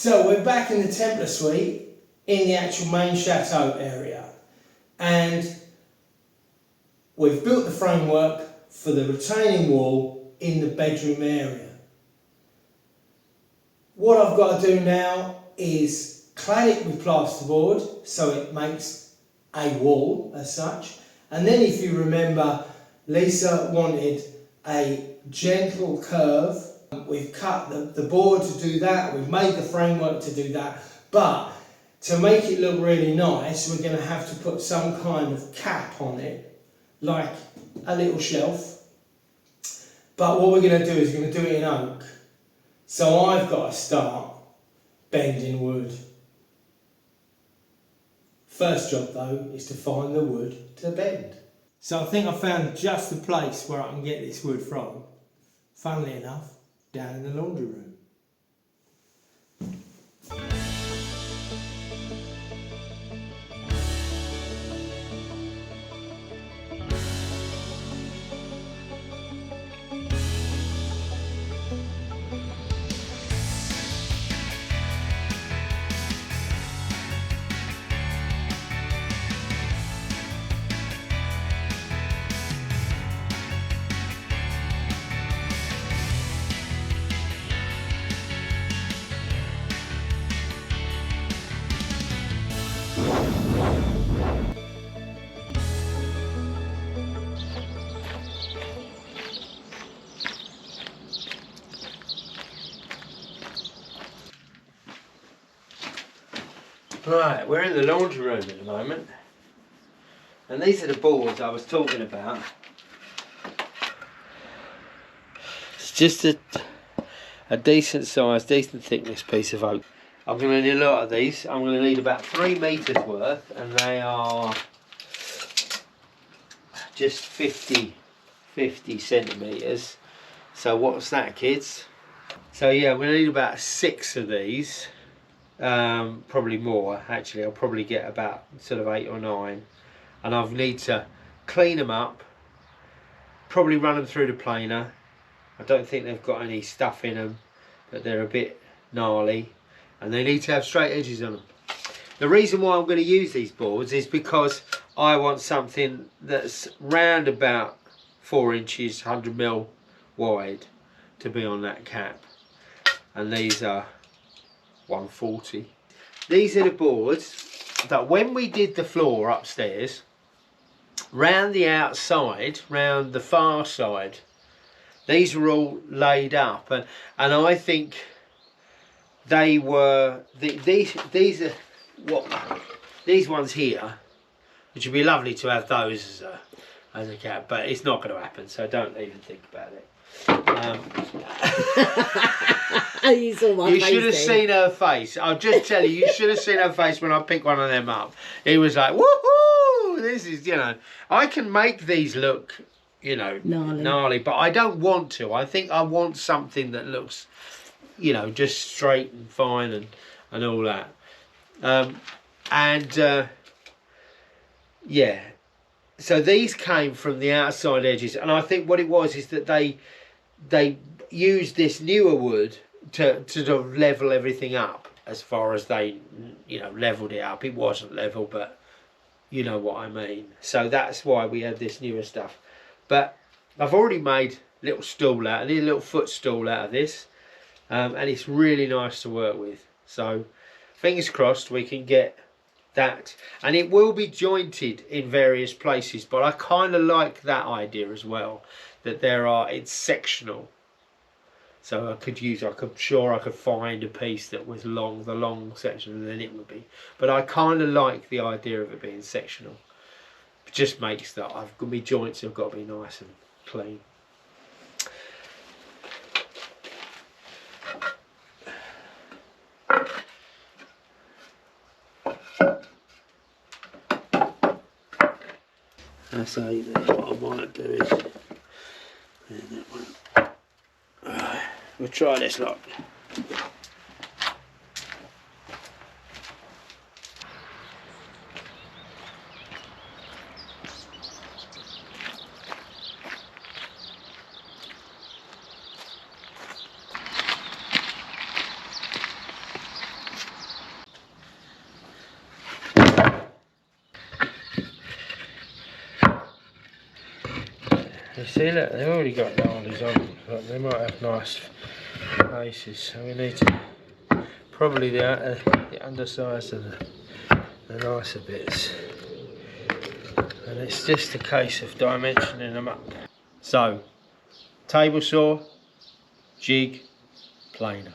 So we're back in the Templar suite in the actual main Chateau area, and we've built the framework for the retaining wall in the bedroom area. What I've got to do now is clad it with plasterboard so it makes a wall as such, and then if you remember, Lesa wanted a gentle curve. We've cut the board to do that, we've made the framework to do that, but to make it look really nice we're going to have to put some kind of cap on it, like a little shelf. But what we're going to do is we're going to do it in oak. So I've got to start bending wood. First job though is to find the wood to bend. So I think I found just the place where I can get this wood from. Funnily enough, down in the laundry room. Right, we're in the laundry room at the moment, and these are the boards I was talking about. It's just a decent size, decent thickness piece of oak. I'm going to need a lot of these. I'm going to need about 3 metres worth, and they are just 50 centimetres. So what's that, kids? So yeah, I'm going to need about 6 of these. Probably more actually. I'll probably get about sort of 8 or 9, and I'll need to clean them up, probably run them through the planer. I don't think they've got any stuff in them, but they're a bit gnarly, and they need to have straight edges on them. The reason why I'm going to use these boards is because I want something that's round about 4 inches, 100mm wide to be on that cap, and these are 140. These are the boards that when we did the floor upstairs, round the outside, round the far side, these were all laid up, and I think they were these are what these ones here, which would be lovely to have those as a cap, but it's not going to happen, so don't even think about it. You saw my you face should have then. seen her face. I'll just tell you, you should have seen her face when I picked one of them up. It was like, woohoo! This is, you know, I can make these look, you know, gnarly, but I don't want to. I think I want something that looks, you know, just straight and fine and all that. Yeah. So these came from the outside edges, and I think what it was is that they used this newer wood to sort of level everything up as far as they, you know, leveled it up. It wasn't level, but you know what I mean. So that's why we had this newer stuff. But I've already made a little stool out, a little footstool out of this, and it's really nice to work with. So fingers crossed we can get that, and it will be jointed in various places, but I kind of like that idea as well, that it's sectional. So I'm sure I could find a piece that was the long section, and then it would be. But I kind of like the idea of it being sectional. It just makes that my joints have got to be nice and clean. So what I might do is, we'll try this lot. see, look, they've already got gnarlies on them, but they might have nice faces, so we need to probably the undersides of the nicer bits, and it's just a case of dimensioning them up. So, table saw, jig, planer.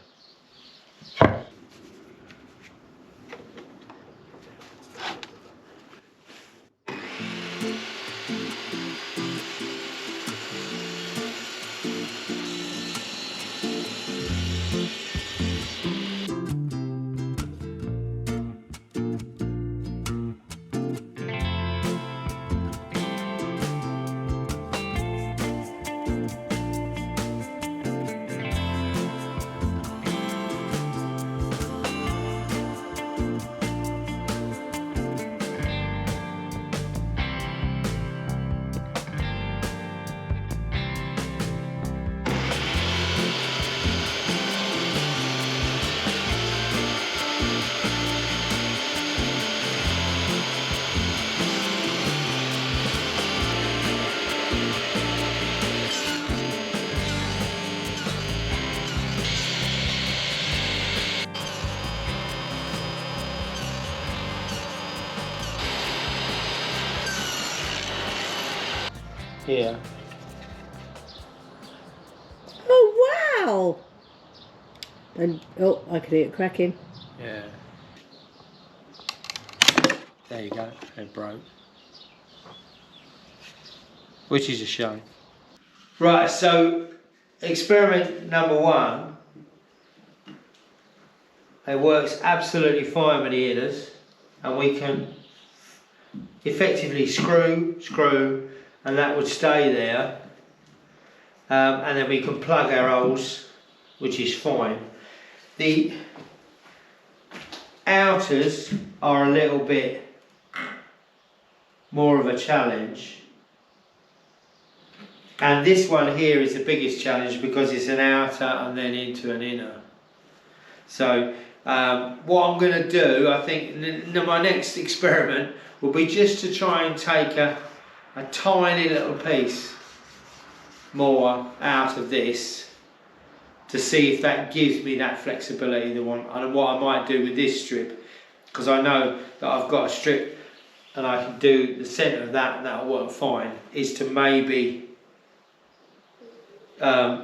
Here. Oh wow! And oh, I could hear it cracking. Yeah. There you go, it broke. Which is a shame. Right, so experiment number 1. It works absolutely fine with the inners, and we can effectively screw, and that would stay there. And then we can plug our holes, which is fine. The outers are a little bit more of a challenge, and this one here is the biggest challenge because it's an outer and then into an inner. So what I'm going to do, I think my next experiment will be just to try and take a tiny little piece more out of this to see if that gives me that flexibility that I want. And what I might do with this strip, because I know that I've got a strip and I can do the centre of that and that'll work fine, is to maybe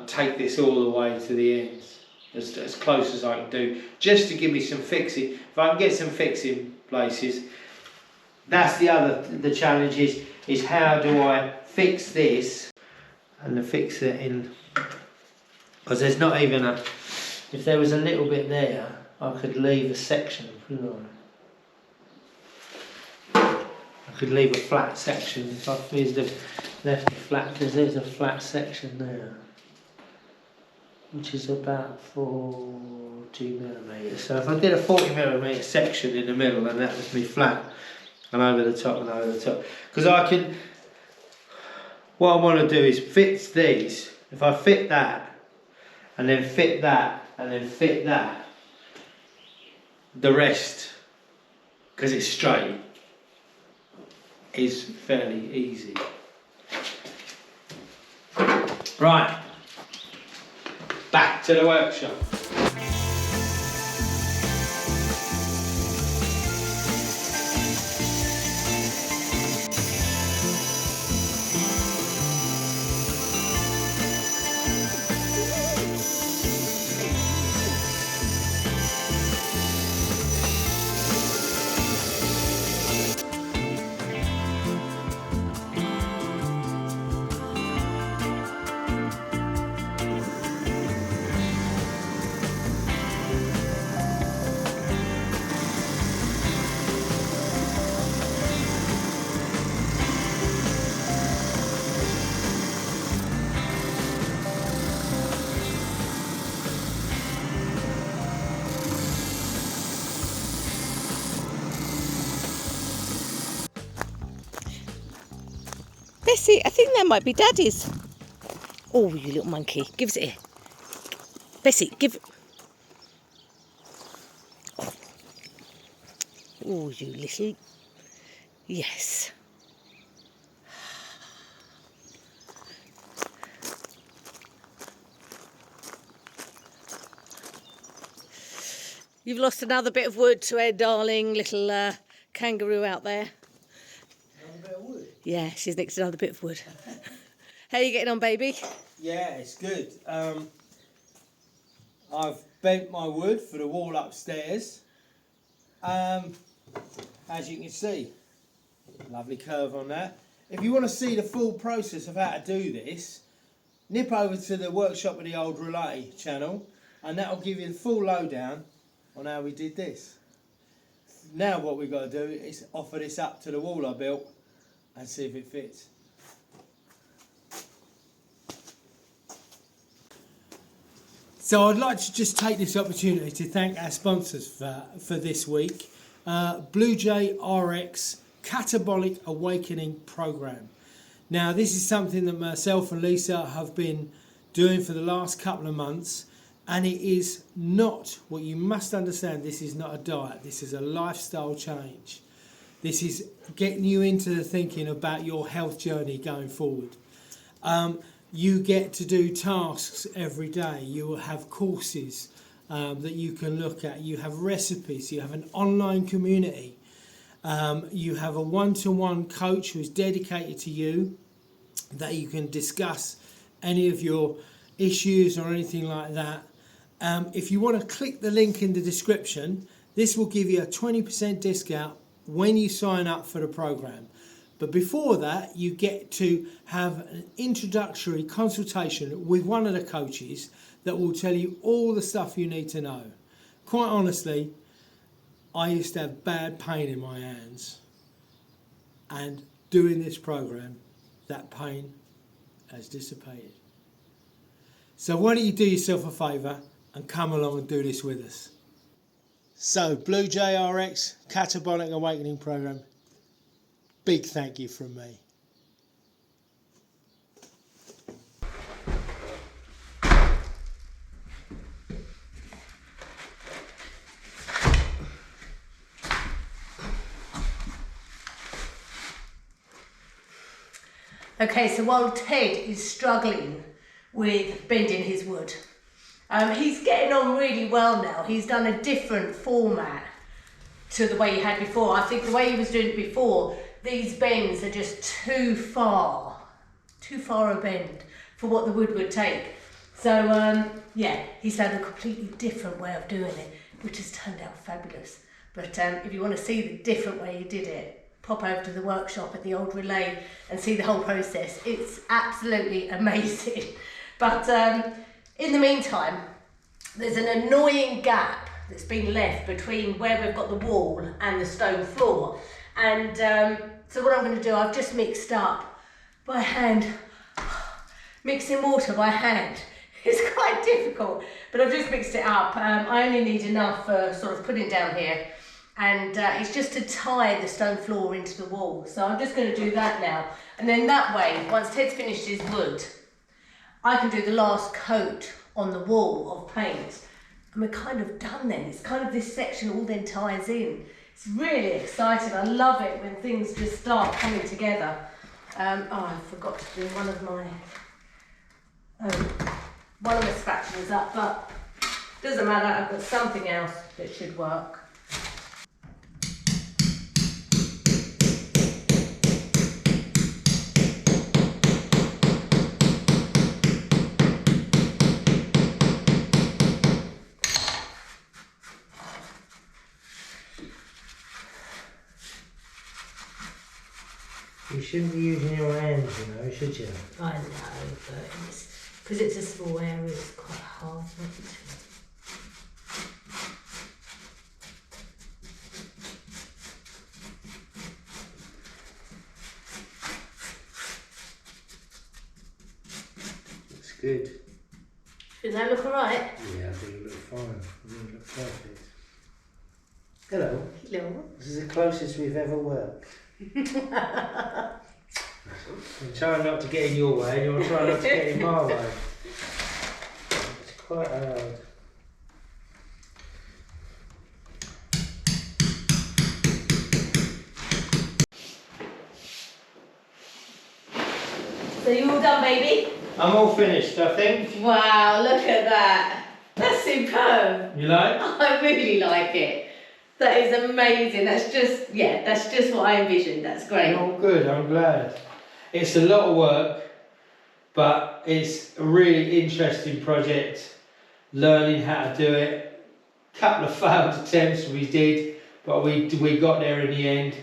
take this all the way to the ends, as close as I can do, just to give me some fixing. If I can get some fixing places, that's the challenge is how do I fix this and to fix it in, because there's not even a, if there was a little bit there, I could leave a section, couldn't I could leave a flat section if I left a flat, because there's a flat section there, which is about 40mm. So if I did a 40mm section in the middle, and that was me flat, and over the top and over the top, because I can, what I want to do is fit these. If I fit that, and then fit that, and then fit that, the rest, because it's straight, is fairly easy. Right, back to the workshop. Bessie, I think that might be Daddy's. Oh, you little monkey. Give us it here. Bessie, give it. Oh, you little... Yes. You've lost another bit of wood to our darling little kangaroo out there. Another bit of wood? Yeah, she's nicked another bit of wood. How are you getting on, baby? Yeah, it's good. I've bent my wood for the wall upstairs. As you can see, lovely curve on that. If you want to see the full process of how to do this, nip over to the Workshop of the Old Relay channel, and that'll give you the full lowdown on how we did this. Now what we've got to do is offer this up to the wall I built and see if it fits. So I'd like to just take this opportunity to thank our sponsors for this week. Blue Jay RX Catabolic Awakening Program. Now this is something that myself and Lesa have been doing for the last couple of months, and it is not, what you must understand, this is not a diet, this is a lifestyle change. This is getting you into the thinking about your health journey going forward. You get to do tasks every day. You will have courses that you can look at. You have recipes. You have an online community. You have a one-to-one coach who is dedicated to you, that you can discuss any of your issues or anything like that. If you want to click the link in the description, this will give you a 20% discount when you sign up for the program. But before that, you get to have an introductory consultation with one of the coaches that will tell you all the stuff you need to know. Quite honestly, I used to have bad pain in my hands, and doing this program, that pain has dissipated. So why don't you do yourself a favour and come along and do this with us. So Blue Jay RX Catabolic Awakening Program, big thank you from me. Okay, so while Ted is struggling with bending his wood, he's getting on really well now. He's done a different format to the way he had before. I think the way he was doing it before, these bends are just too far a bend for what the wood would take. So yeah, he's done a completely different way of doing it, which has turned out fabulous. But if you want to see the different way he did it, pop over to the workshop at the Old Relay and see the whole process. It's absolutely amazing. But in the meantime, there's an annoying gap that's been left between where we've got the wall and the stone floor. And so what I'm going to do, I've just mixed up by hand, mixing water by hand. It's quite difficult, but I've just mixed it up. I only need enough for sort of putting down here. And it's just to tie the stone floor into the wall. So I'm just going to do that now. And then that way, once Ted's finished his wood, I can do the last coat on the wall of paint. And we're kind of done then. It's kind of this section all then ties in. It's really exciting. I love it when things just start coming together. Oh, I forgot to do one of my spatulas up, but doesn't matter. I've got something else that should work. You shouldn't be using your hands, you know, should you? I know, but because it's a small area, it's quite hard not to. Looks good. Does that look alright? Yeah, I think it looks fine. I think it looks perfect. Hello. Hello. This is the closest we've ever worked. I'm trying not to get in your way, and you're trying not to get in my way. It's quite hard. So you all done, baby? I'm all finished, I think. Wow, look at that. That's superb. You like? I really like it. That is amazing. That's just what I envisioned. That's great. Oh, good. I'm glad. It's a lot of work, but it's a really interesting project. Learning how to do it. Couple of failed attempts we did, but we got there in the end.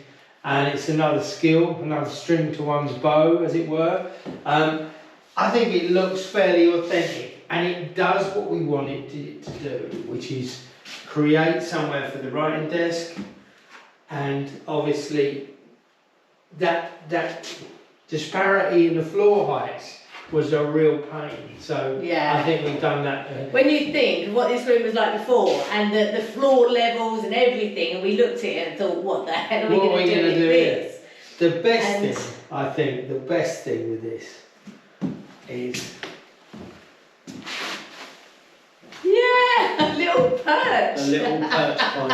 And it's another skill, another string to one's bow, as it were. I think it looks fairly authentic, and it does what we want it to do, which is create somewhere for the writing desk, and obviously that disparity in the floor heights was a real pain. So I think we've done that. When you think of what this room was like before, and the floor levels and everything, and we looked at it and thought, what the hell are we going to do with this? The best thing with this is... Yeah, a little perch. A little perch point.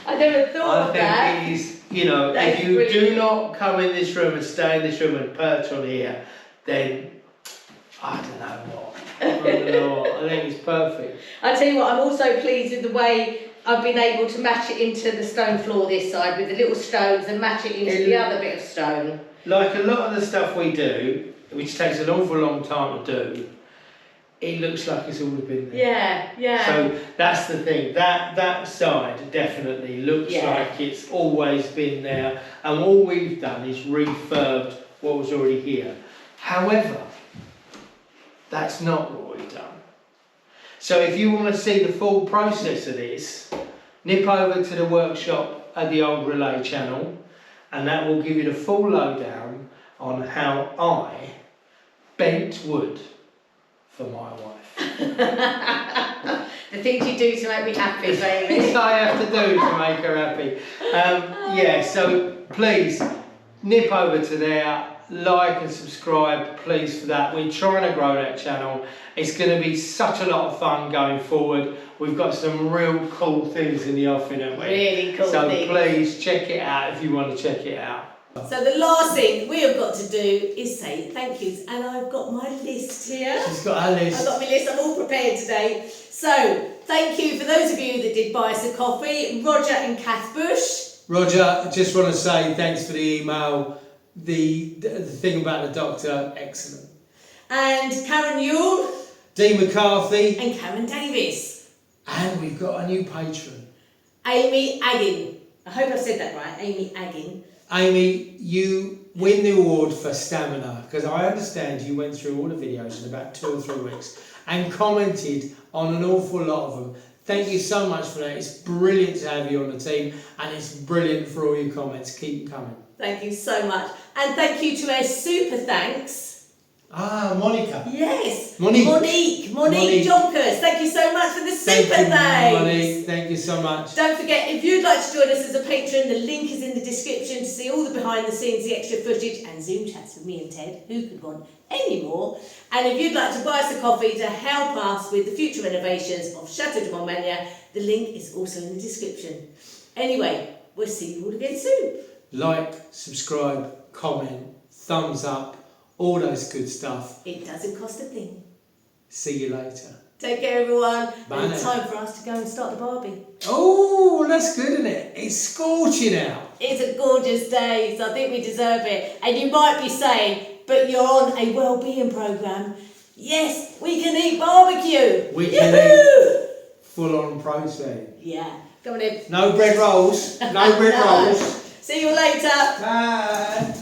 I never thought of that. I think it is, you know, That if is you brilliant. do not come in this room and stay in this room and perch on here, then I don't know what. I think it's perfect. I tell you what, I'm also pleased with the way I've been able to match it into the stone floor this side with the little stones and match it into the other bit of stone. Like a lot of the stuff we do, which takes an awful long time to do, it looks like it's already been there. Yeah. So that's the thing. That side definitely looks like it's always been there, and all we've done is refurbed what was already here. However, that's not what we've done. So if you want to see the full process of this, nip over to the workshop at the old relay channel, and that will give you the full lowdown on how I bent wood for my wife. The things you do to make me happy, baby. Things I have to do to make her happy. So please nip over to there, like and subscribe, please, for that. We're trying to grow that channel. It's going to be such a lot of fun going forward. We've got some real cool things in the offing, haven't we? Really cool things. So please check it out if you want to check it out. So the last thing we have got to do is say thank yous, and I've got my list here. She's got her list. I've got my list, I'm all prepared today. So, thank you for those of you that did buy us a coffee, Roger and Kath Bush. Roger, I just want to say thanks for the email. The thing about the doctor, excellent. And Karen Yule. Dee McCarthy. And Karen Davis. And we've got a new patron. Amy Aggin. I hope I've said that right, Amy Aggin. Amy, you win the award for stamina, because I understand you went through all the videos in about 2 or 3 weeks and commented on an awful lot of them. Thank you so much for that. It's brilliant to have you on the team, and it's brilliant for all your comments. Keep them coming. Thank you so much. And thank you to our super thanks. Monica. Yes. Monique Jonkers. Thank you so much for the super thanks. Monique, thank you so much. Don't forget, if you'd like to join us as a patron, the link is in the description to see all the behind the scenes, the extra footage, and Zoom chats with me and Ted. Who could want any more? And if you'd like to buy us a coffee to help us with the future renovations of Chateau de Montmagny, the link is also in the description. Anyway, we'll see you all again soon. Like, subscribe, comment, thumbs up, all those good stuff. It doesn't cost a thing. See you later. Take care, everyone. Bye And it's now. time for us to go and start the Barbie. Oh, that's good, isn't it? It's scorching out. It's a gorgeous day, so I think we deserve it. And you might be saying, but you're on a well-being programme. Yes, we can eat barbecue. We can eat full-on protein. Yeah, come on in. No bread rolls. No bread rolls. See you later. Bye.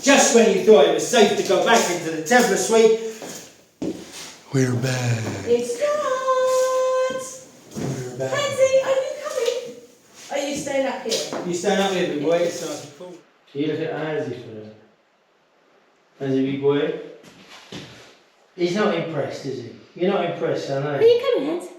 Just when you thought it was safe to go back into the Templar suite, we're back. It starts. We're back. Pansy, are you coming? Are you staying up here? You stand up here, big boy. It's nice and cool. You look at Hansie for that. Hansie, big boy. He's not impressed, is he? You're not impressed, I know. Are you coming, Hans?